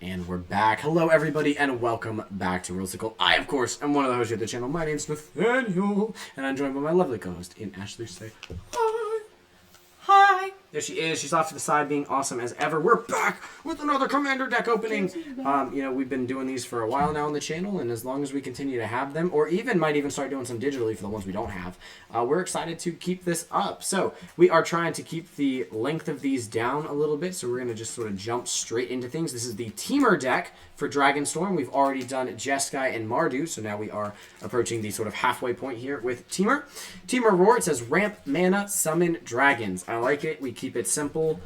And we're back. Hello, everybody, and welcome back to Worldsicle. I, of course, am one of the hosts of the channel. My name's Nathaniel, and I'm joined by my lovely co-host, in Ashley. Say hi. Hi. There she is. She's off to the side, being awesome as ever. We're back with another Commander deck opening. We've been doing these for a while now on the channel, and as long as we continue to have them, or might even start doing some digitally for the ones we don't have, we're excited to keep this up. So we are trying to keep the length of these down a little bit, so we're going to just sort of jump straight into things. This is the Temur deck for Dragonstorm. We've already done Jeskai and Mardu, so now we are approaching the sort of halfway point here with Temur. Temur Roar, it says ramp mana, summon dragons. I like it. We keep it simple.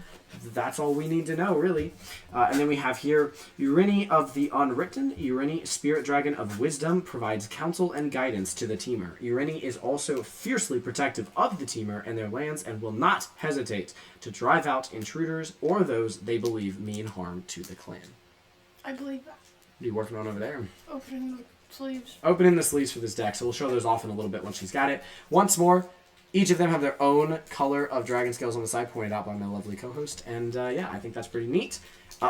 That's all we need to know, really. And then we have here Urini of the Unwritten. Urini, Spirit Dragon of Wisdom, provides counsel and guidance to the Temur. Urini is also fiercely protective of the Temur and their lands and will not hesitate to drive out intruders or those they believe mean harm to the clan. I believe that. What are you working on over there? Opening the sleeves. Opening the sleeves for this deck, so we'll show those off in a little bit once she's got it. Once more, each of them have their own color of dragon scales on the side, pointed out by my lovely co-host. And yeah, I think that's pretty neat.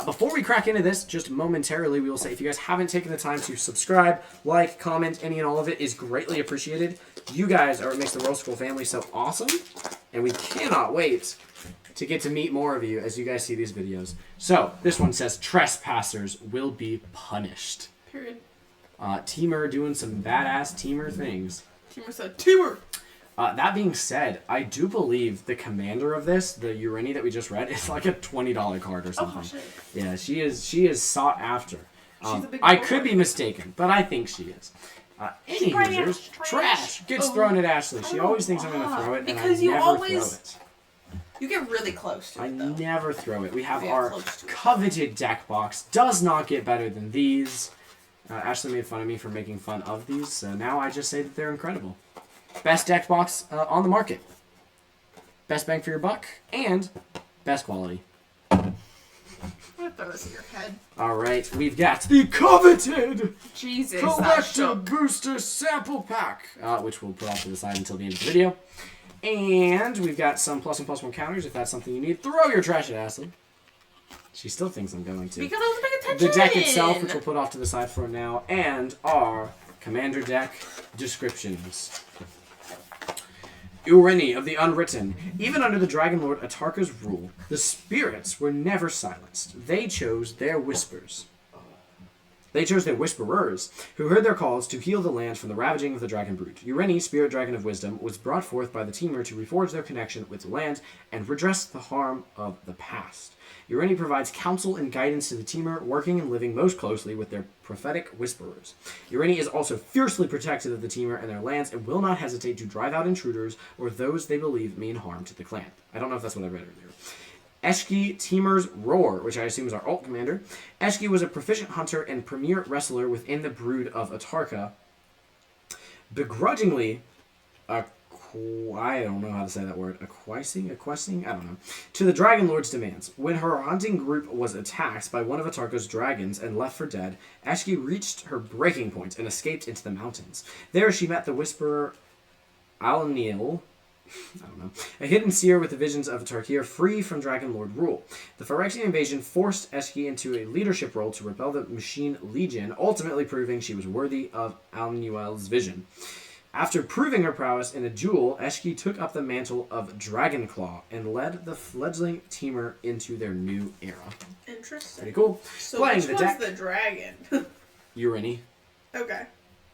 Before we crack into this, just momentarily, we will say if you guys haven't taken the time to subscribe, like, comment, any and all of it is greatly appreciated. You guys are what makes the Worldsicle family so awesome. And we cannot wait to get to meet more of you as you guys see these videos. So, this one says, trespassers will be punished. Period. Temur doing some badass Temur things. Temur said, Temur! That being said, I do believe the commander of this, the Urini that we just read, is like a $20 card or something. Oh, shit. Yeah, she is sought after. I could be mistaken, but I think she is. Any users, trash gets thrown at Ashley. She always thinks I'm going to throw it, and I never throw it. You get really close to it, though. I never throw it. We have our coveted deck box. Does not get better than these. Ashley made fun of me for making fun of these, so now I just say that they're incredible. Best deck box on the market. Best bang for your buck, and best quality. I'm gonna throw this at your head. Alright, we've got the coveted Jesus, Collector Booster Sample Pack, which we'll put off to the side until the end of the video. And we've got some plus and plus one counters if that's something you need. Throw your trash at Ashley. She still thinks I'm going to. Because I was paying attention. The deck itself, which we'll put off to the side for now, and our Commander deck descriptions. Urini of the Unwritten. Even under the Dragon Lord Atarka's rule, the spirits were never silenced. They chose their whispers. They chose their whisperers, who heard their calls to heal the land from the ravaging of the dragon brood. Urini, Spirit Dragon of Wisdom, was brought forth by the Temur to reforge their connection with the land and redress the harm of the past. Urini provides counsel and guidance to the Temur, working and living most closely with their prophetic whisperers. Urini is also fiercely protective of the Temur and their lands and will not hesitate to drive out intruders or those they believe mean harm to the clan. I don't know if that's what I read earlier. Eshki, Temur's Roar, which I assume is our alt commander. Eshki was a proficient hunter and premier wrestler within the brood of Atarka. Begrudgingly, I don't know how to say that word. Acquiescing? I don't know. To the Dragon Lord's demands. When her hunting group was attacked by one of Atarka's dragons and left for dead, Eshki reached her breaking point and escaped into the mountains. There she met the Whisperer Alniel, a hidden seer with the visions of Tarkir, free from Dragon Lord rule. The Phyrexian invasion forced Eshki into a leadership role to repel the Machine Legion, ultimately proving she was worthy of Alniel's vision. After proving her prowess in a duel, Eshki took up the mantle of Dragonclaw and led the fledgling Temur into their new era. Interesting. Pretty cool. So Playing which the one's deck. the dragon? Urini. Okay.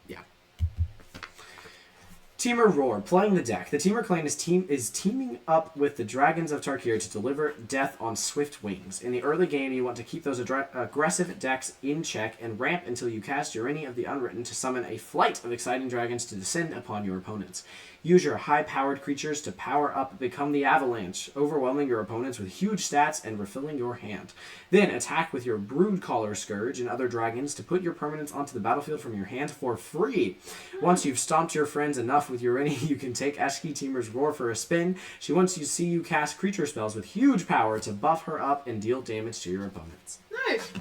Yeah. Temur Roar, playing the deck. The Temur clan is teaming up with the Dragons of Tarkir to deliver death on swift wings. In the early game, you want to keep those aggressive decks in check and ramp until you cast Urini of the Unwritten to summon a flight of exciting dragons to descend upon your opponents. Use your high-powered creatures to power up, become the Avalanche, overwhelming your opponents with huge stats and refilling your hand. Then attack with your Broodcaller Scourge and other dragons to put your permanents onto the battlefield from your hand for free. Once you've stomped your friends enough with Urini, you can take Eshki Temur's Roar for a spin. She wants to see you cast creature spells with huge power to buff her up and deal damage to your opponents. Nice.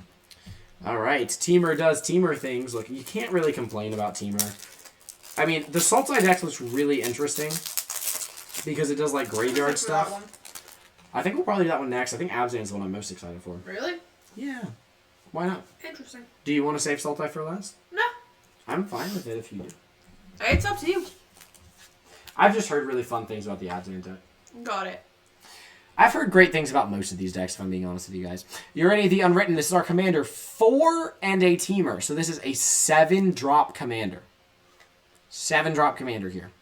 Alright, Temur does Temur things. Look, you can't really complain about Temur. I mean, the Sultai deck looks really interesting because it does like graveyard stuff. I think we'll probably do that one next. I think Abzan is the one I'm most excited for. Really? Yeah. Why not? Interesting. Do you want to save Sultai for last? No. I'm fine with it if you do. It's up to you. I've just heard really fun things about the Abzan deck. Got it. I've heard great things about most of these decks, if I'm being honest with you guys. Urani the Unwritten, this is our commander. 4 and a Temur. So this is a 7-drop commander. 7-drop commander here.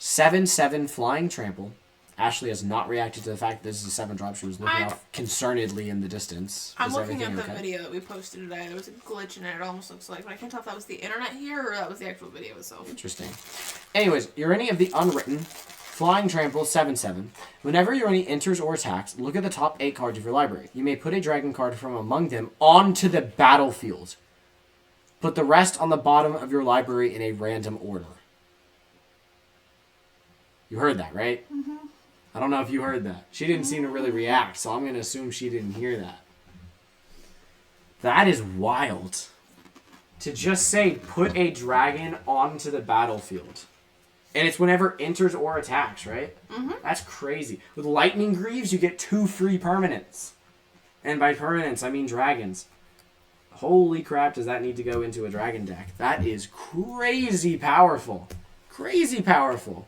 7/7 Flying Trample. Ashley has not reacted to the fact that this is a 7-drop. She was looking off concernedly in the distance. I'm looking at the video that we posted today. There was a glitch in it, it almost looks like. But I can't tell if that was the internet here or that was the actual video itself. Interesting. Anyways, Urani of the Unwritten. Flying Trample, 7/7. Whenever Urani enters or attacks, look at the top 8 cards of your library. You may put a dragon card from among them onto the battlefield. Put the rest on the bottom of your library in a random order. You heard that, right? Mm-hmm. I don't know if you heard that. She didn't seem to really react, so I'm going to assume she didn't hear that. That is wild. To just say, put a dragon onto the battlefield. And it's whenever enters or attacks, right? Mm-hmm. That's crazy. With Lightning Greaves, you get 2 free permanents. And by permanents, I mean dragons. Holy crap, does that need to go into a dragon deck? That is crazy powerful. Crazy powerful.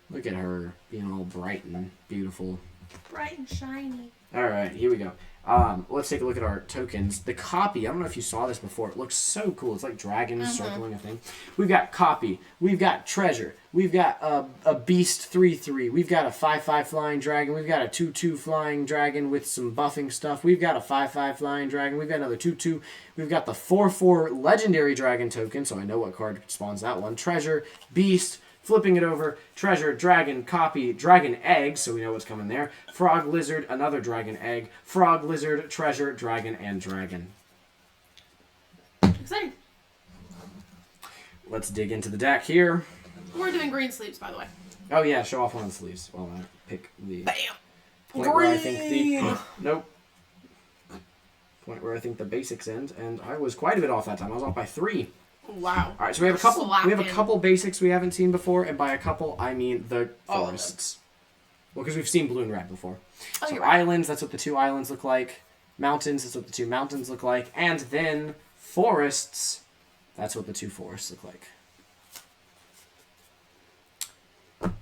Look at her being all bright and beautiful. Bright and shiny. All right, here we go. Let's take a look at our tokens. The copy, I don't know if you saw this before. It looks so cool. It's like dragons circling a thing. We've got copy. We've got treasure. We've got a beast 3/3. We've got a 5/5 flying dragon. We've got a 2/2 flying dragon with some buffing stuff. We've got a 5/5 flying dragon. We've got another 2/2. We've got the 4/4 legendary dragon token, so I know what card spawns that one. Treasure, beast, flipping it over, treasure, dragon, copy, dragon egg, so we know what's coming there. Frog, lizard, another dragon egg. Frog, lizard, treasure, dragon, and dragon. Exciting. Let's dig into the deck here. We're doing green sleeves, by the way. Oh yeah, show off one of the sleeves while I pick the Bam! point where I think the... Nope. Point where I think the basics end, and I was quite a bit off that time. I was off by 3. Wow. All right, so we have a couple basics we haven't seen before, and by a couple I mean the forests. Well, because we've seen blue and red before. Oh, so you're right. islands, that's what the 2 islands look like. Mountains, that's what the 2 mountains look like, and then forests, that's what the 2 forests look like.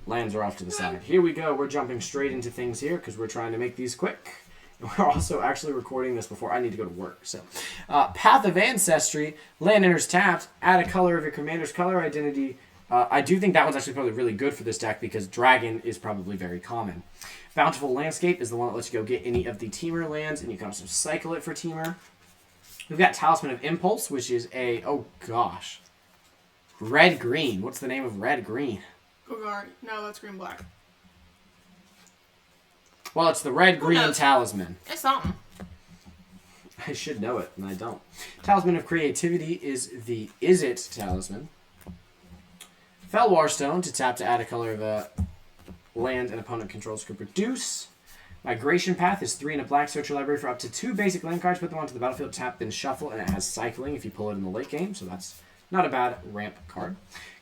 Lands are off to the side. Here we go. We're jumping straight into things here because we're trying to make these quick. We're also actually recording this before I need to go to work. So, Path of Ancestry, land enters tapped, add a color of your commander's color identity. I do think that one's actually probably really good for this deck because Dragon is probably very common. Bountiful Landscape is the one that lets you go get any of the Temur lands, and you can also cycle it for Temur. We've got Talisman of Impulse, which is a, oh gosh, red-green. What's the name of red-green? Gogard. No, that's green-black. Well, it's the red-green talisman. It's something. I should know it, and I don't. Talisman of Creativity is the Is It talisman. Felwar Stone, to tap to add a color of a land an opponent controls could produce. Migration Path is 3 and a black. Search your library for up to 2 basic land cards, put them onto the battlefield, tap, then shuffle, and it has cycling if you pull it in the late game, so that's not a bad ramp card.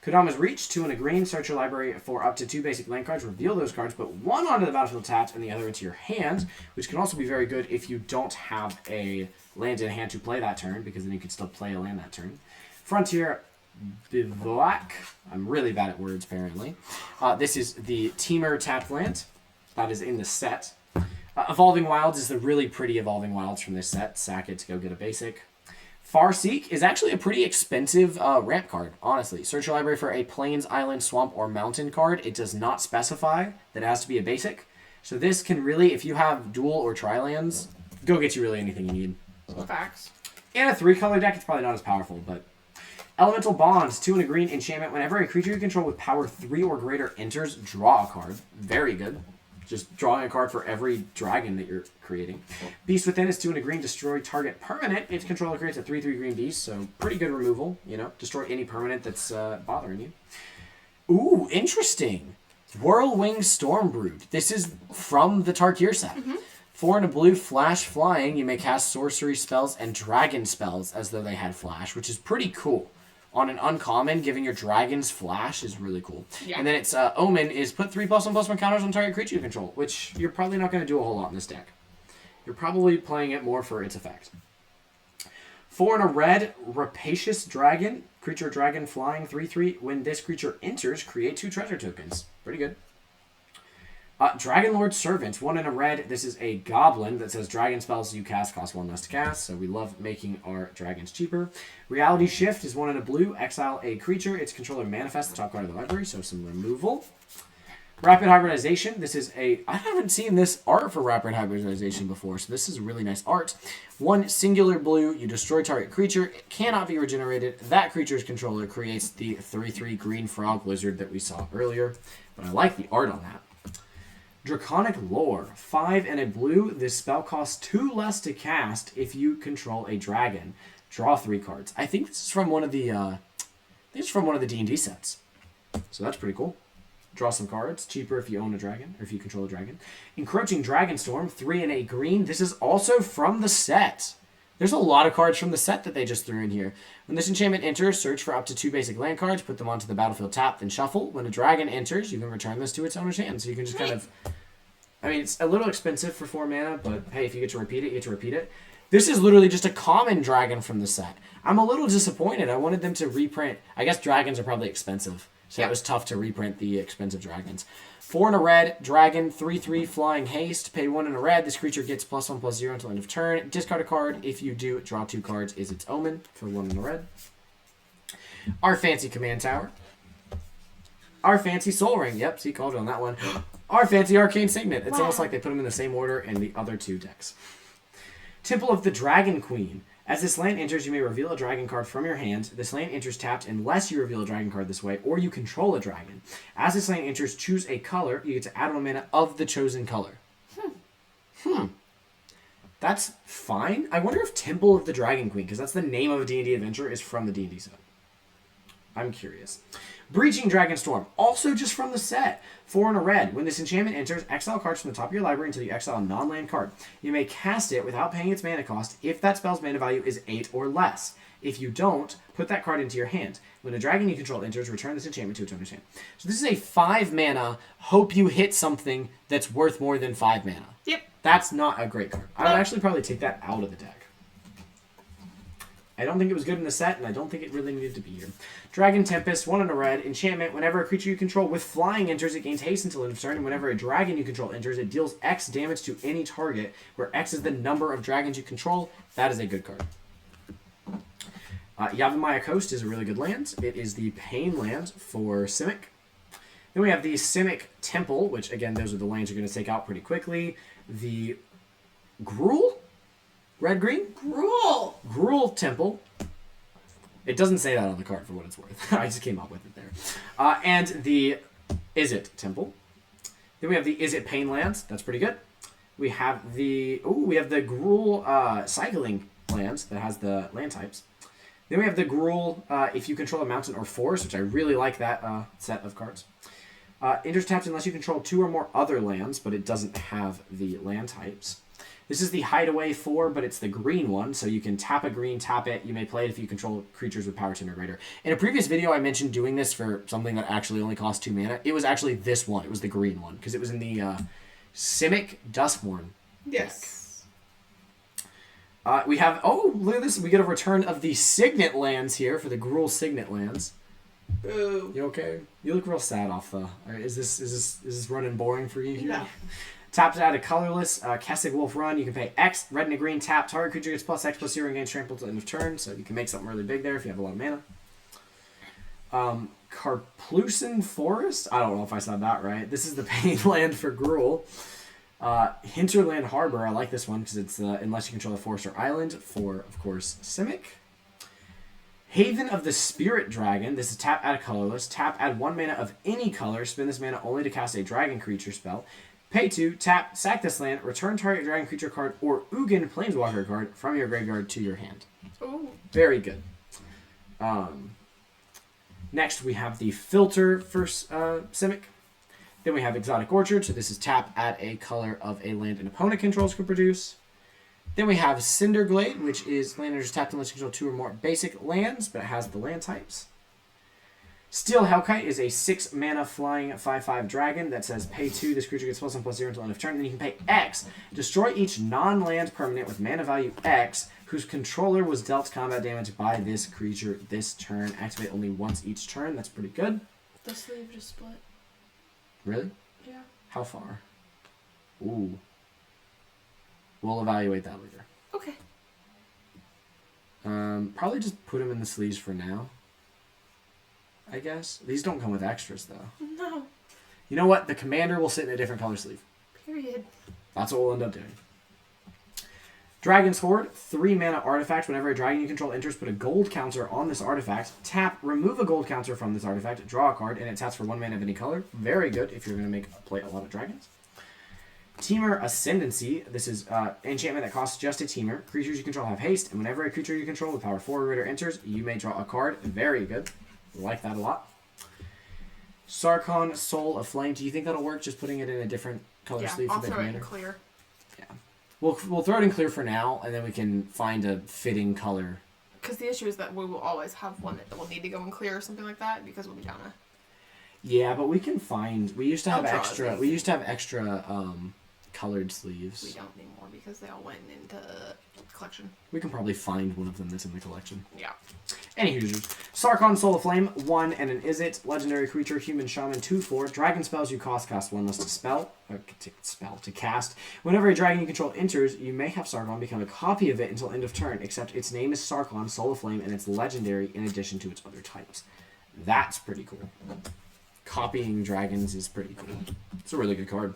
Kodama's Reach, 2 and a green. Search your library for up to 2 basic land cards. Reveal those cards. Put one onto the battlefield tapped and the other into your hand, which can also be very good if you don't have a land in hand to play that turn, because then you can still play a land that turn. Frontier Bivouac. I'm really bad at words, apparently. This is the Temur tapped land. That is in the set. Evolving Wilds is the really pretty Evolving Wilds from this set. Sack it to go get a basic. Farseek is actually a pretty expensive ramp card, honestly. Search your library for a Plains, Island, Swamp, or Mountain card. It does not specify that it has to be a basic. So this can really, if you have dual or tri-lands, go get you really anything you need. Facts. In a 3-color deck, it's probably not as powerful, but... Elemental Bonds, 2 and a green enchantment. Whenever a creature you control with power 3 or greater enters, draw a card. Very good. Just drawing a card for every dragon that you're creating. Beast Within is 2 and a green. Destroy target permanent. Its controller creates a 3/3 green beast, so pretty good removal. You know, destroy any permanent that's bothering you. Ooh, interesting. Whirlwing Stormbrood. This is from the Tarkir set. 4 and a blue, flash flying. You may cast sorcery spells and dragon spells as though they had flash, which is pretty cool. On an uncommon, giving your dragons flash is really cool. Yeah. And then its Omen is put 3+1/+1 counters on target creature you control, which you're probably not going to do a whole lot in this deck. You're probably playing it more for its effect. 4 and a red, Rapacious Dragon. Creature dragon flying 3/3. When this creature enters, create 2 treasure tokens. Pretty good. Dragon Lord Servant. 1 and a red. This is a goblin that says dragon spells you cast cost 1 less to cast. So we love making our dragons cheaper. Reality Shift is 1 and a blue. Exile a creature. Its controller manifests the top card of the library. So some removal. Rapid Hybridization. This is a... I haven't seen this art for Rapid Hybridization before, so this is really nice art. 1 singular blue. You destroy target creature. It cannot be regenerated. That creature's controller creates the 3/3 green frog lizard that we saw earlier. But I like the art on that. Draconic Lore. 5 and a blue. This spell costs 2 less to cast if you control a dragon. Draw 3 cards. I think this is from one of the... D&D sets. So that's pretty cool. Draw some cards. Cheaper if you own a dragon, or if you control a dragon. Encroaching Dragonstorm, 3 and a green. This is also from the set. There's a lot of cards from the set that they just threw in here. When this enchantment enters, search for up to 2 basic land cards, put them onto the battlefield tap, then shuffle. When a dragon enters, you can return this to its owner's hand. So you can just kind of... I mean, it's a little expensive for 4 mana, but hey, if you get to repeat it, you get to repeat it. This is literally just a common dragon from the set. I'm a little disappointed. I wanted them to reprint... I guess dragons are probably expensive. So it was tough to reprint the expensive dragons. 4 and a red, dragon, 3/3 flying haste. Pay 1 and a red. This creature gets +1/+0 until end of turn. Discard a card. If you do, draw 2 cards is its omen for 1 and a red. Our fancy command tower. Our fancy soul ring. Yep, see, called it on that one. Our fancy arcane signet. It's almost like they put them in the same order in the other 2 decks. Temple of the Dragon Queen. As this land enters, you may reveal a dragon card from your hand. This land enters tapped unless you reveal a dragon card this way, or you control a dragon. As this land enters, choose a color. You get to add 1 mana of the chosen color. That's fine. I wonder if Temple of the Dragon Queen, because that's the name of a D&D adventure, is from the D&D set. I'm curious. Breaching Dragonstorm, also just from the set. 4 and a red. When this enchantment enters, exile cards from the top of your library until you exile a non-land card. You may cast it without paying its mana cost if that spell's mana value is 8 or less. If you don't, put that card into your hand. When a dragon you control enters, return this enchantment to its owner's hand. So this is a 5 mana, hope you hit something that's worth more than 5 mana. Yep. That's not a great card. I would actually probably take that out of the deck. I don't think it was good in the set, and I don't think it really needed to be here. Dragon Tempest, 1 and a red. Enchantment, whenever a creature you control with flying enters, it gains haste until end of turn, and whenever a dragon you control enters, it deals X damage to any target, where X is the number of dragons you control. That is a good card. Yavimaya Coast is a really good land. It is the Pain land for Simic. Then we have the Simic Temple, which, again, those are the lands you're going to take out pretty quickly. The Gruul? Red-green? Gruul Temple. It doesn't say that on the card for what it's worth. I just came up with it there. And the Izzet Temple. Then we have the Izzet Pain lands. That's pretty good. We have the Gruul Cycling lands that has the land types. Then we have the Gruul if you control a mountain or forest, which I really like that set of cards. Enters tapped unless you control 2 or more other lands, but it doesn't have the land types. This is the Hideaway 4, but it's the green one, so you can tap a green, tap it. You may play it if you control creatures with power 10 or greater. In a previous video, I mentioned doing this for something that actually only costs 2 mana. It was actually this one. It was the green one, because it was in the Simic Duskborn deck. Yes. We have... Oh, look at this. We get a return of the Signet lands here for the Gruul Signet lands. Boo. You okay? You look real sad off the... Is this running boring for you here? No. Tap to add a colorless Kessig Wolf run. You can pay X, red and a green, tap. Target creature gets +X/+0 and gains trample to the end of turn. So you can make something really big there if you have a lot of mana. Carplucin Forest. I don't know if I said that right. This is the Pain land for Gruul. Hinterland Harbor. I like this one because it's unless you control a forest or island for, of course, Simic. Haven of the Spirit Dragon. This is tap, add a colorless. Tap, add 1 mana of any color. Spend this mana only to cast a dragon creature spell. Pay 2, tap, sack this land, return target dragon creature card or Ugin Planeswalker card from your graveyard to your hand. Ooh. Very good. Next, we have the Filter for Simic. Then we have Exotic Orchard. So this is tap, add a color of a land an opponent controls can produce. Then we have Cinderglade, which is land enters tapped unless you control 2 or more basic lands, but it has the land types. Steel Hellkite is a 6 mana flying 5/5 dragon that says pay 2. This creature gets +1/+0 until end of turn. Then you can pay X. Destroy each non-land permanent with mana value X whose controller was dealt combat damage by this creature this turn. Activate only once each turn. That's pretty good. The sleeve just split. Really? Yeah. How far? Ooh. We'll evaluate that later. Okay. Probably just put them in the sleeves for now. I guess. These don't come with extras, though. No. You know what? The commander will sit in a different color sleeve. Period. That's what we'll end up doing. Dragon's Horde, 3 mana artifact. Whenever a dragon you control enters, put a gold counter on this artifact. Tap, remove a gold counter from this artifact, draw a card, and it taps for 1 mana of any color. Very good if you're going to play a lot of dragons. Temur Ascendancy. This is enchantment that costs just a Temur. Creatures you control have haste, and whenever a creature you control with power 4 or greater enters, you may draw a card. Very good. Like that a lot. Sarkhan, Soul of Flame. Do you think that'll work? Just putting it in a different color sleeve for the commander? I'll throw it in clear. Yeah. We'll throw it in clear for now, and then we can find a fitting color. Because the issue is that we will always have one that will need to go in clear or something like that because we'll be down a... Yeah, but we can find. We used to have I'll extra. We used to have extra colored sleeves. We don't anymore because they all went into collection. We can probably find one of them that's in the collection. Yeah. Anywho, Sarkhan, Soul of Flame, 1 and an Izzet, legendary creature, human shaman, 2/4. Dragon spells you cost 1 less to cast. Whenever a dragon you control enters, you may have Sarkhan become a copy of it until end of turn, except its name is Sarkhan, Soul of Flame, and it's legendary in addition to its other types. That's pretty cool. Copying dragons is pretty cool. It's a really good card.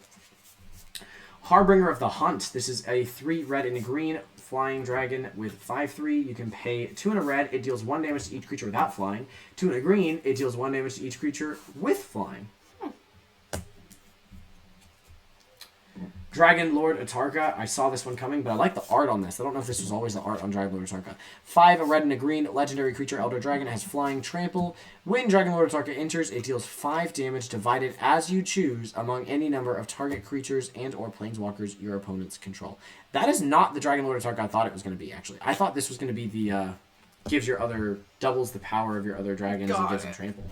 Harbinger of the Hunt. This is a 3 red and a green flying dragon with 5/3. You can pay 2 and a red. It deals 1 damage to each creature without flying. 2 and a green. It deals 1 damage to each creature with flying. Dragon Lord Tarkir. I saw this one coming, but I like the art on this. I don't know if this was always the art on Dragon Lord Tarkir. 5, a red and a green, legendary creature, Elder Dragon, has flying trample. When Dragon Lord Tarkir enters, it deals 5 damage divided as you choose among any number of target creatures and or planeswalkers your opponents control. That is not the Dragon Lord Tarkir I thought it was going to be, actually. I thought this was going to be the, doubles the power of your other dragons and gives them trample.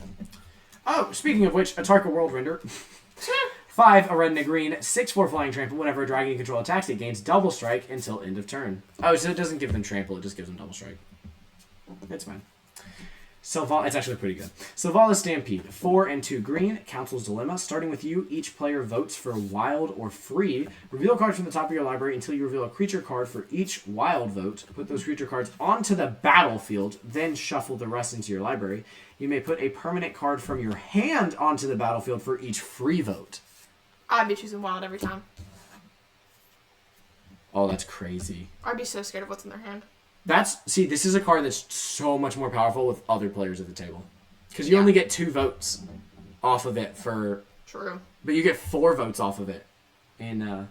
Oh, speaking of which, a Tarkir World Render. 5, a red and a green, 6/4 flying trample. Whenever a dragon you control attacks, it gains double strike until end of turn. Oh, so it doesn't give them trample, it just gives them double strike. It's fine. It's actually pretty good. Sylvanas Stampede, 4 and 2 green, Council's Dilemma. Starting with you, each player votes for wild or free. Reveal cards from the top of your library until you reveal a creature card for each wild vote. Put those creature cards onto the battlefield, then shuffle the rest into your library. You may put a permanent card from your hand onto the battlefield for each free vote. I'd be choosing wild every time. Oh, that's crazy. I'd be so scared of what's in their hand. See, this is a card that's so much more powerful with other players at the table. Because you only get 2 votes off of it for... True. But you get 4 votes off of it. And, you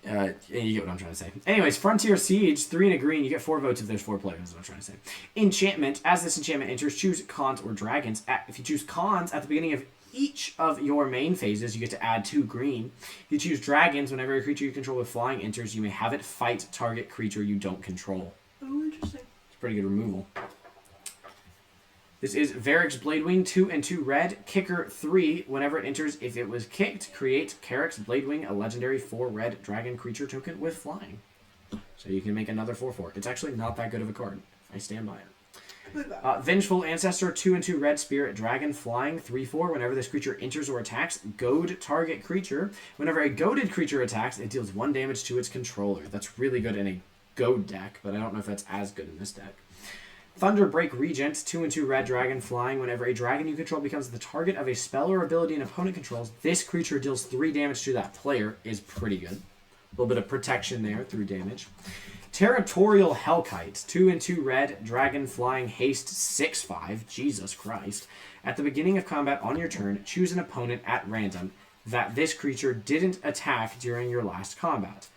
get what I'm trying to say. Anyways, Frontier Siege, 3 and a green, you get 4 votes if there's 4 players, is what I'm trying to say. Enchantment, as this enchantment enters, choose Khans or Dragons. If you choose Khans at the beginning of each of your main phases, you get to add 2 green. If you choose Dragons, whenever a creature you control with flying enters, you may have it fight target creature you don't control. Oh, interesting. It's pretty good removal. This is Varric's Bladewing, 2 and 2 red, kicker 3. Whenever it enters, if it was kicked, create Carrick's Bladewing, a legendary 4 red dragon creature token with flying. So you can make another 4/4. It's actually not that good of a card. I stand by it. Vengeful Ancestor, 2 and 2 red spirit dragon flying 3/4. Whenever this creature enters or attacks, goad target creature. Whenever a goaded creature attacks, it deals 1 damage to its controller. That's really good in a goad deck, but I don't know if that's as good in this deck. Thunderbreak Regent, 2 and 2 red dragon flying. Whenever a dragon you control becomes the target of a spell or ability an opponent controls, this creature deals 3 damage to that player. Is pretty good. A little bit of protection there through damage. Territorial Hellkite, 2 and 2 red, dragon flying, haste 6/5. Jesus Christ. At the beginning of combat on your turn, choose an opponent at random that this creature didn't attack during your last combat.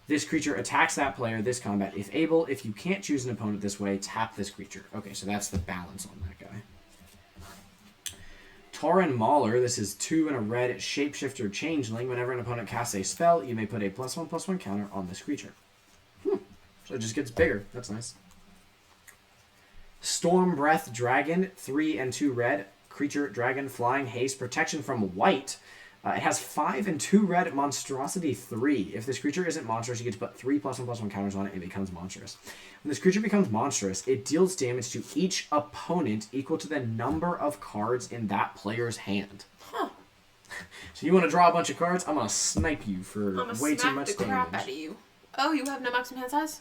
This creature attacks that player this combat if able. If you can't choose an opponent this way, tap this creature. Okay, so that's the balance on that guy. Tauren Mauler, this is 2 and a red shapeshifter changeling. Whenever an opponent casts a spell, you may put a +1/+1 counter on this creature. So it just gets bigger. That's nice. Storm Breath Dragon, 3 and 2 red. Creature, dragon, flying, haste, protection from white. It has 5 and 2 red, monstrosity 3. If this creature isn't monstrous, you get to put 3+1/+1 counters on it and it becomes monstrous. When this creature becomes monstrous, it deals damage to each opponent equal to the number of cards in that player's hand. Huh. So you want to draw a bunch of cards? I'm going to snipe you for way too much damage. I'm gonna smack the crap out of you. Oh, you have no maximum hand size?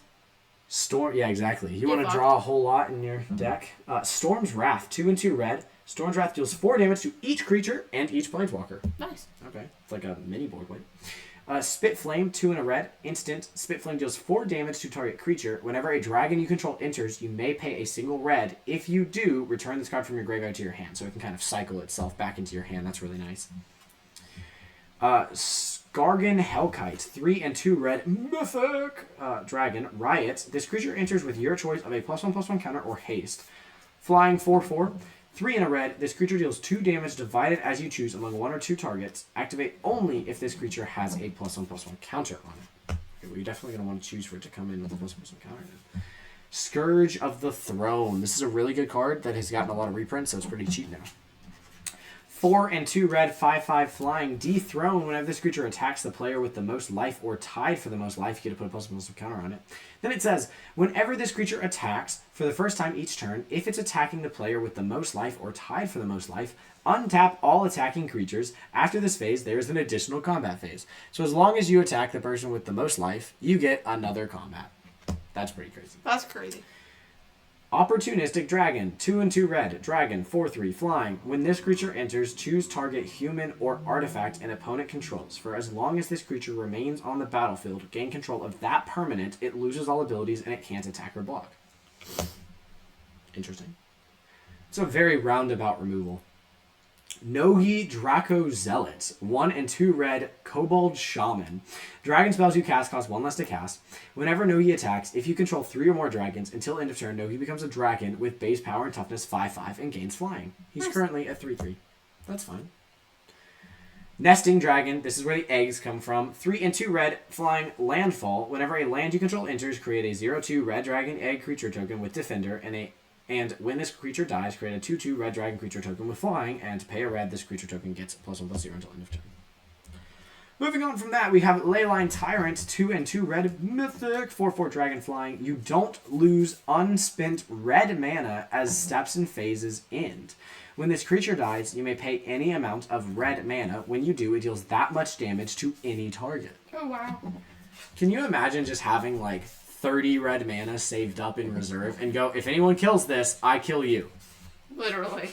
Storm, yeah, exactly. You want to draw a whole lot in your deck. Storm's Wrath, 2 and 2 red. Storm's Wrath deals 4 damage to each creature and each planeswalker. Nice. Okay, it's like a mini board wipe. Spit Flame, 2 and a red. Instant. Spit Flame deals 4 damage to target creature. Whenever a dragon you control enters, you may pay a single red. If you do, return this card from your graveyard to your hand. So it can kind of cycle itself back into your hand. That's really nice. Skargan Hellkite, 3 and 2 red. Mythic dragon. Riot. This creature enters with your choice of a +1/+1 counter or haste. Flying 4/4. 3 and a red. This creature deals 2 damage divided as you choose among 1 or 2 targets. Activate only if this creature has a +1/+1 counter on it. Okay, well, you're definitely going to want to choose for it to come in with a +1/+1 counter. Scourge of the Throne. This is a really good card that has gotten a lot of reprints, so it's pretty cheap now. 4 and 2 red, 5/5 flying. Dethrone. Whenever this creature attacks the player with the most life or tied for the most life, you get to put a +1/+1 counter on it. Then it says, whenever this creature attacks for the first time each turn, if it's attacking the player with the most life or tied for the most life, untap all attacking creatures. After this phase, there's an additional combat phase. So as long as you attack the person with the most life, you get another combat. That's pretty crazy. That's crazy. Opportunistic Dragon, 2 and 2 red, dragon, 4/3 flying. When this creature enters, choose target human or artifact an opponent controls. For as long as this creature remains on the battlefield, gain control of that permanent, it loses all abilities and it can't attack or block. Interesting. It's a very roundabout removal. Nogi Draco Zealot, 1 and 2 red, Kobold Shaman. Dragon spells you cast cost 1 less to cast. Whenever Nogi attacks, if you control 3 or more dragons, until end of turn, Nogi becomes a dragon with base power and toughness 5/5 and gains flying. He's currently at 3/3. That's fine. Nesting Dragon, this is where the eggs come from. 3 and 2 red, flying landfall. Whenever a land you control enters, create a 0/2 red dragon egg creature token with defender and when this creature dies, create a 2/2 red dragon creature token with flying, and to pay a red, this creature token gets +1/+0 until end of turn. Moving on from that, we have Leyline Tyrant, 2 and 2 red, mythic, 4/4 dragon flying. You don't lose unspent red mana as steps and phases end. When this creature dies, you may pay any amount of red mana. When you do, it deals that much damage to any target. Oh, wow. Can you imagine just having, like, 30 red mana saved up in reserve and go, if anyone kills this, I kill you? Literally.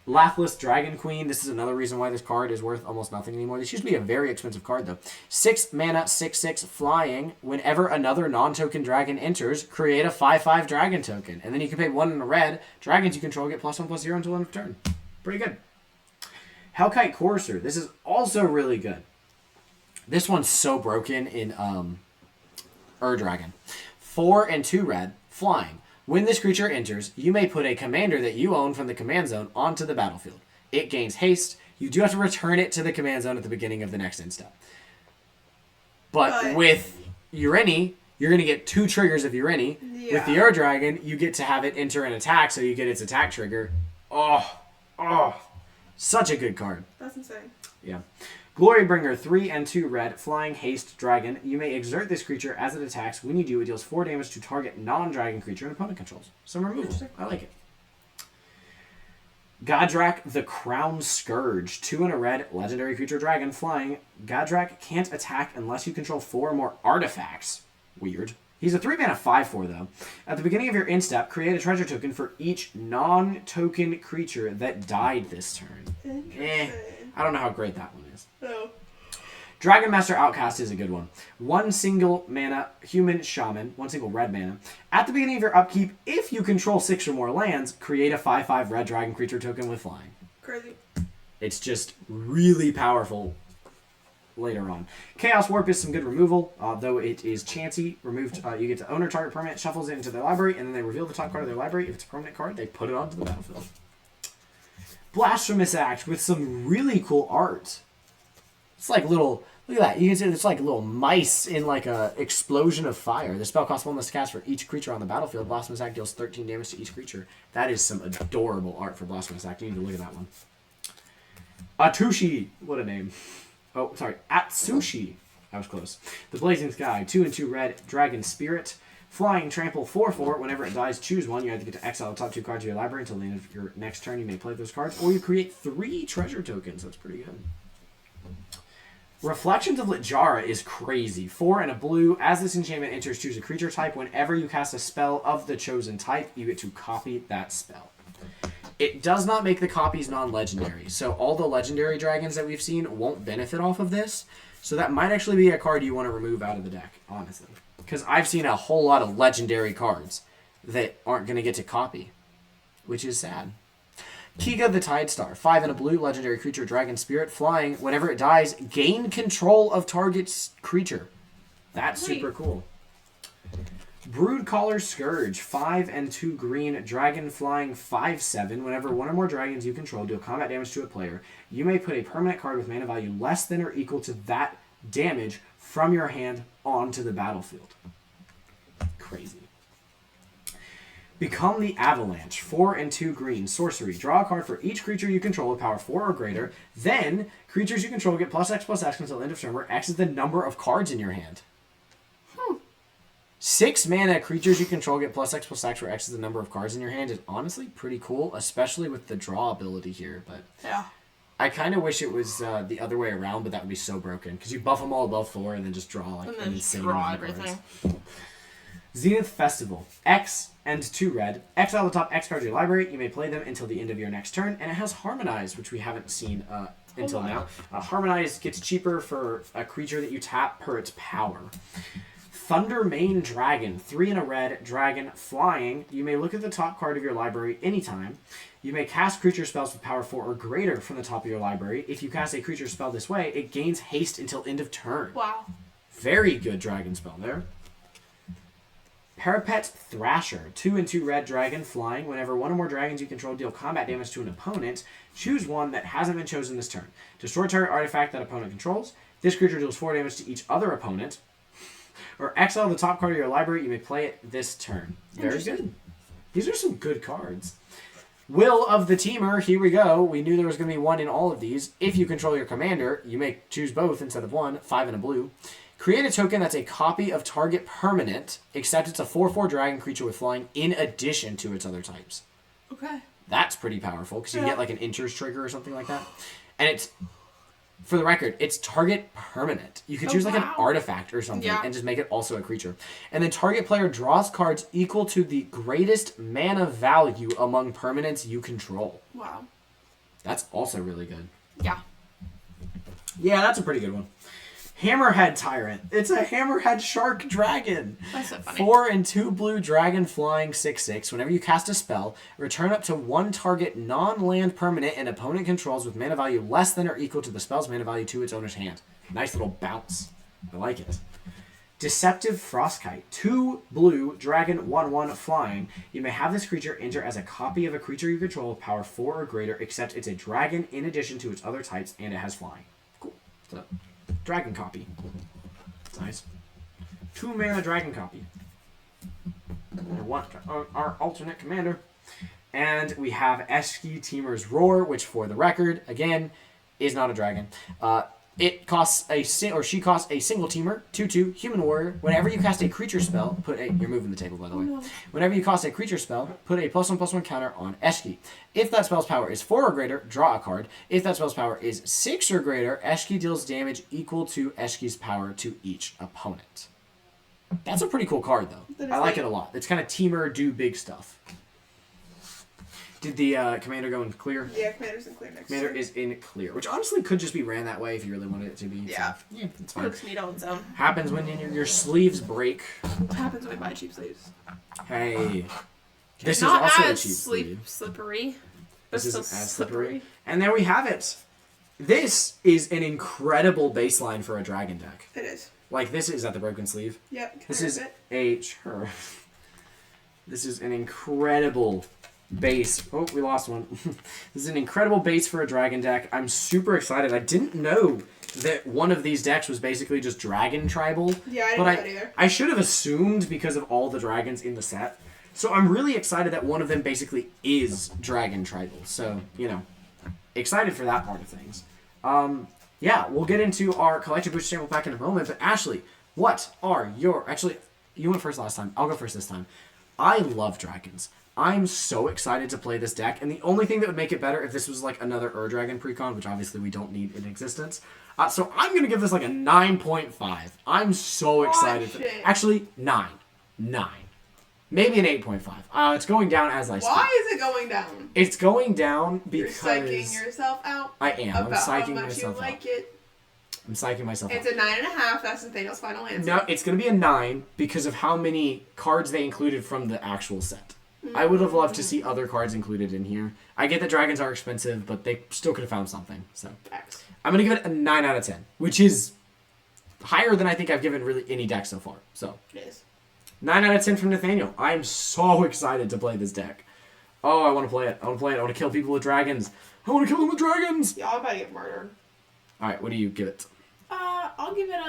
Laughless Dragon Queen. This is another reason why this card is worth almost nothing anymore. This used to be a very expensive card, though. 6 mana, 6/6 flying. Whenever another non-token dragon enters, create a 5/5 dragon token. And then you can pay 1 in a red. Dragons you control get +1/+0 until end of turn. Pretty good. Hellkite Courser. This is also really good. This one's so broken in Dragon. 4 and 2 red, flying. When this creature enters, you may put a commander that you own from the command zone onto the battlefield. It gains haste. You do have to return it to the command zone at the beginning of the next end step. But with Ureni, you're going to get 2 triggers of Ureni. Yeah. With the Dragon, you get to have it enter an attack, so you get its attack trigger. Oh, such a good card. That's insane. Yeah. Glorybringer, 3 and 2 red, flying haste dragon. You may exert this creature as it attacks. When you do, it deals 4 damage to target non-dragon creature and opponent controls. Some removal. I like it. Godrak the Crown Scourge, 2 and a red, legendary creature dragon, flying. Godrak can't attack unless you control 4 or more artifacts. Weird. He's a 3-mana 5/4, though. At the beginning of your end step, create a treasure token for each non-token creature that died this turn. I don't know how great that one is. No. Dragon Master Outcast is a good one. 1 single mana human shaman, 1 single red mana. At the beginning of your upkeep, if you control 6 or more lands, create a 5/5 red dragon creature token with flying. Crazy. It's just really powerful later on. Chaos Warp is some good removal, though it is chancy. Removed, you get to own or target permanent, shuffles it into their library, and then they reveal the top card of their library. If it's a permanent card, they put it onto the battlefield. Blasphemous Act with some really cool art. It's like little. Look at that. You can see it's like little mice in like a explosion of fire. The spell costs 1 less to cast for each creature on the battlefield. Blasphemous Act deals 13 damage to each creature. That is some adorable art for Blasphemous Act. You need to look at that one. Atushi. What a name. Oh, sorry. Atsushi. I was close. The Blazing Sky. 2 and 2 red. Dragon Spirit. Flying, trample, 4/4. Whenever it dies, choose one. You have to get to exile the top 2 cards of your library until the end of your next turn. You may play those cards, or you create 3 treasure tokens. That's pretty good. Reflections of Littjara is crazy. 4 and a blue. As this enchantment enters, choose a creature type. Whenever you cast a spell of the chosen type, you get to copy that spell. It does not make the copies non-legendary, so all the legendary dragons that we've seen won't benefit off of this. So that might actually be a card you want to remove out of the deck, honestly. Because I've seen a whole lot of legendary cards that aren't going to get to copy, which is sad. Kiga the Tidestar. 5 and a blue, legendary creature, dragon spirit, flying. Whenever it dies, gain control of target's creature. That's super cool. Broodcaller Scourge. 5 and 2 green, dragon flying, 5/7. Whenever one or more dragons you control deal combat damage to a player, you may put a permanent card with mana value less than or equal to that damage from your hand onto the battlefield. Crazy. Become the Avalanche. 4 and 2 green. Sorcery. Draw a card for each creature you control with power 4 or greater. Then, creatures you control get +X/+X until the end of turn, where X is the number of cards in your hand. 6 mana creatures you control get +X/+X, where X is the number of cards in your hand is honestly pretty cool, especially with the draw ability here. But yeah. I kind of wish it was the other way around, but that would be so broken. Because you buff them all above 4 and then just draw like an insane amount of everything. cards. Zenith Festival. X and 2 red. Exile the top X cards of your library. You may play them until the end of your next turn. And it has Harmonize, which we haven't seen until now. Harmonize gets cheaper for a creature that you tap per its power. Thunder Mane Dragon. 3 and a red. Dragon. Flying. You may look at the top card of your library anytime. You may cast creature spells with power 4 or greater from the top of your library. If you cast a creature spell this way, it gains haste until end of turn. Wow. Very good dragon spell there. Parapet Thrasher. 2 and 2 red, dragon, flying. Whenever one or more dragons you control deal combat damage to an opponent, choose one that hasn't been chosen this turn. Destroy target artifact that opponent controls. This creature deals 4 damage to each other opponent. Or exile the top card of your library. You may play it this turn. Very good. These are some good cards. Will of the Temur. Here we go. We knew there was going to be one in all of these. If you control your commander, you may choose both instead of one. 5 and a blue. Create a token that's a copy of target permanent, except it's a 4/4 dragon creature with flying in addition to its other types. Okay. That's pretty powerful, because you get like an Inter's trigger or something like that. And it's, for the record, it's target permanent. You could choose like an artifact or something and just make it also a creature. And then target player draws cards equal to the greatest mana value among permanents you control. Wow. That's also really good. Yeah. Yeah, that's a pretty good one. Hammerhead Tyrant. It's a Hammerhead Shark Dragon. That's so funny. 4 and 2 blue, dragon, flying, 6/6. Whenever you cast a spell, return up to one target non-land permanent an opponent controls with mana value less than or equal to the spell's mana value to its owner's hand. Nice little bounce. I like it. Deceptive Frostkite. 2 blue, dragon, 1/1, flying. You may have this creature enter as a copy of a creature you control with power 4 or greater, except it's a dragon in addition to its other types, and it has flying. Cool. So, dragon copy. That's nice. 2 mana dragon copy. Our alternate commander. And we have Eski Temur's Roar, which for the record, again, is not a dragon. It costs she costs a single Temur, 2/2, human warrior. Whenever you cast a creature spell, you're moving the table by the way. No. Whenever you cast a creature spell, put a +1/+1 counter on Eski. If that spell's power is 4 or greater, draw a card. If that spell's power is 6 or greater, Eski deals damage equal to Eski's power to each opponent. That's a pretty cool card though. I like it a lot. It's kind of Temur do big stuff. Did the commander go in clear? Yeah, commander's in clear next. Commander is in clear, which honestly could just be ran that way if you really wanted it to be. Yeah. So, yeah, it's fine. Looks neat on its own. Happens when your sleeves break. What happens when we buy cheap sleeves? Hey. This is not also a as cheap sleeve. Slippery. But This still isn't as slippery. And there we have it. This is an incredible baseline for a dragon deck. It is. Like, this is at the broken sleeve. Yep. This is sure. This is an incredible base. Oh, we lost one. This is an incredible base for a dragon deck. I'm super excited. I didn't know that one of these decks was basically just Dragon Tribal. Yeah, I didn't know that either. I should have assumed because of all the dragons in the set. So I'm really excited that one of them basically is Dragon Tribal. So, you know, excited for that part of things. Yeah, we'll get into our collector booster sample pack in a moment. But Ashley, what are your... Actually, you went first last time. I'll go first this time. I love dragons. I'm so excited to play this deck, and the only thing that would make it better if this was like another Dragon precon, which obviously we don't need in existence. So I'm going to give this like a 9.5. I'm so excited. Actually, 9. Maybe an 8.5. It's going down as I speak. Why is it going down? It's going down because... You're psyching yourself out? I am. I'm psyching myself out. How much you like it. I'm psyching myself out. It's a 9.5. That's Nathaniel's final answer. No, it's going to be a 9 because of how many cards they included from the actual set. I would have loved to see other cards included in here. I get that dragons are expensive, but they still could have found something. So I'm going to give it a 9 out of 10, which is higher than I think I've given really any deck so far. So it is. 9 out of 10 from Nathaniel. I am so excited to play this deck. Oh, I want to play it. I want to kill people with dragons. I want to kill them with dragons. Yeah, I'm about to get murdered. All right, what do you give it? I'll give it a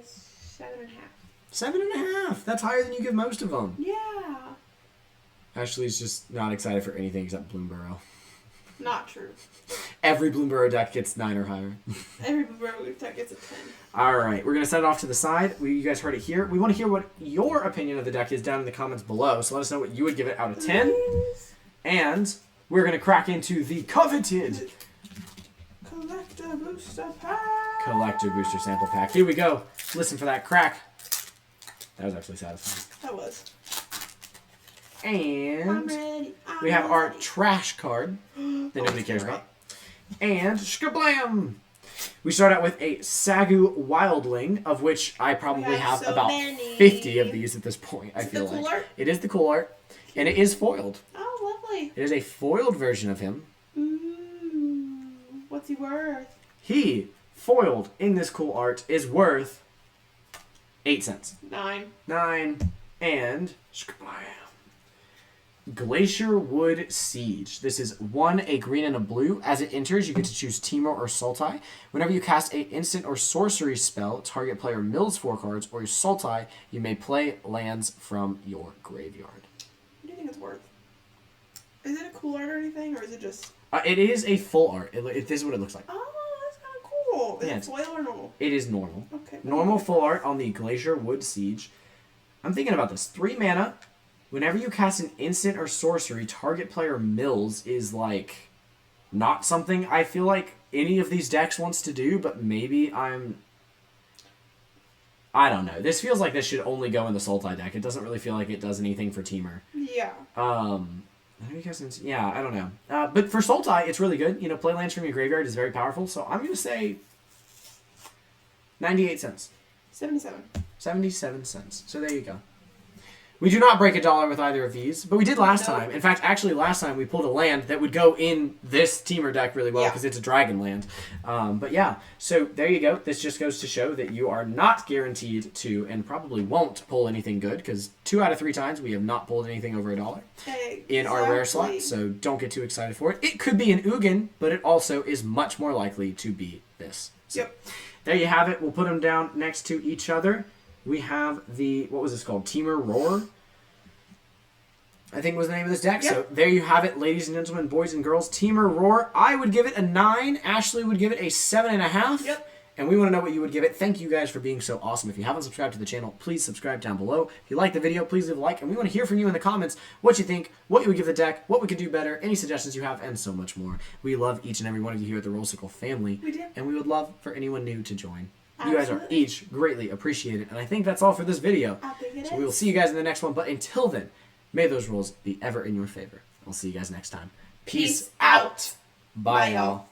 7.5. 7.5. That's higher than you give most of them. Yeah. Ashley's just not excited for anything except Bloomburrow. Not true. Every Bloomburrow deck gets 9 or higher. Every Bloomburrow deck gets a 10. All right, we're going to set it off to the side. You guys heard it here. We want to hear what your opinion of the deck is down in the comments below. So let us know what you would give it out of 10. And we're going to crack into the coveted Collector Booster Pack. Collector Booster Sample Pack. Here we go. Listen for that crack. That was actually satisfying. That was. And I'm ready. we have our trash card that nobody cares about. And skablam! We start out with a Sagu Wildling, of which I probably have so about many. 50 of these at this point. I feel the cool like art? it is the cool art, and it is foiled. Oh, lovely. It is a foiled version of him. Ooh, what's he worth? He foiled in this cool art is worth 8 cents. 9. 9 and skablam. Glacier Wood Siege. This is 1, a green and a blue. As it enters, you get to choose Temur or Sultai. Whenever you cast a instant or sorcery spell, target player mills 4 cards, or your Sultai, you may play lands from your graveyard. What do you think it's worth? Is it a cool art or anything, or is it just... It is a full art. This is what it looks like. Oh, that's kind of cool. Is it foil or normal? It is normal. Okay. Normal full art on the Glacier Wood Siege. I'm thinking about this. 3 mana. Whenever you cast an instant or sorcery, target player mills is, like, not something I feel like any of these decks wants to do, but maybe I don't know. This feels like this should only go in the Sultai deck. It doesn't really feel like it does anything for Temur. Yeah. Yeah, I don't know. But for Sultai, it's really good. You know, play lands from your graveyard is very powerful, so I'm going to say 98 cents. 77. 77 cents. So there you go. We do not break $1 with either of these, but we did last time. In fact, actually last time we pulled a land that would go in this Temur deck really well because it's a dragon land. But yeah, so there you go. This just goes to show that you are not guaranteed to and probably won't pull anything good because 2 out of 3 times we have not pulled anything over $1 in our rare slot, so don't get too excited for it. It could be an Ugin, but it also is much more likely to be this. So there you have it. We'll put them down next to each other. We have the, what was this called? Temur Roar, I think was the name of this deck. Yep. So there you have it, ladies and gentlemen, boys and girls. Temur Roar. I would give it a 9. Ashley would give it a 7.5. Yep. And we want to know what you would give it. Thank you guys for being so awesome. If you haven't subscribed to the channel, please subscribe down below. If you like the video, please leave a like. And we want to hear from you in the comments what you think, what you would give the deck, what we could do better, any suggestions you have, and so much more. We love each and every one of you here at the Rollsicle family. We do. And we would love for anyone new to join. Absolutely. You guys are each greatly appreciated. And I think that's all for this video. I think it is. So we will see you guys in the next one. But until then, may those rules be ever in your favor. I'll see you guys next time. Peace out. Bye, y'all.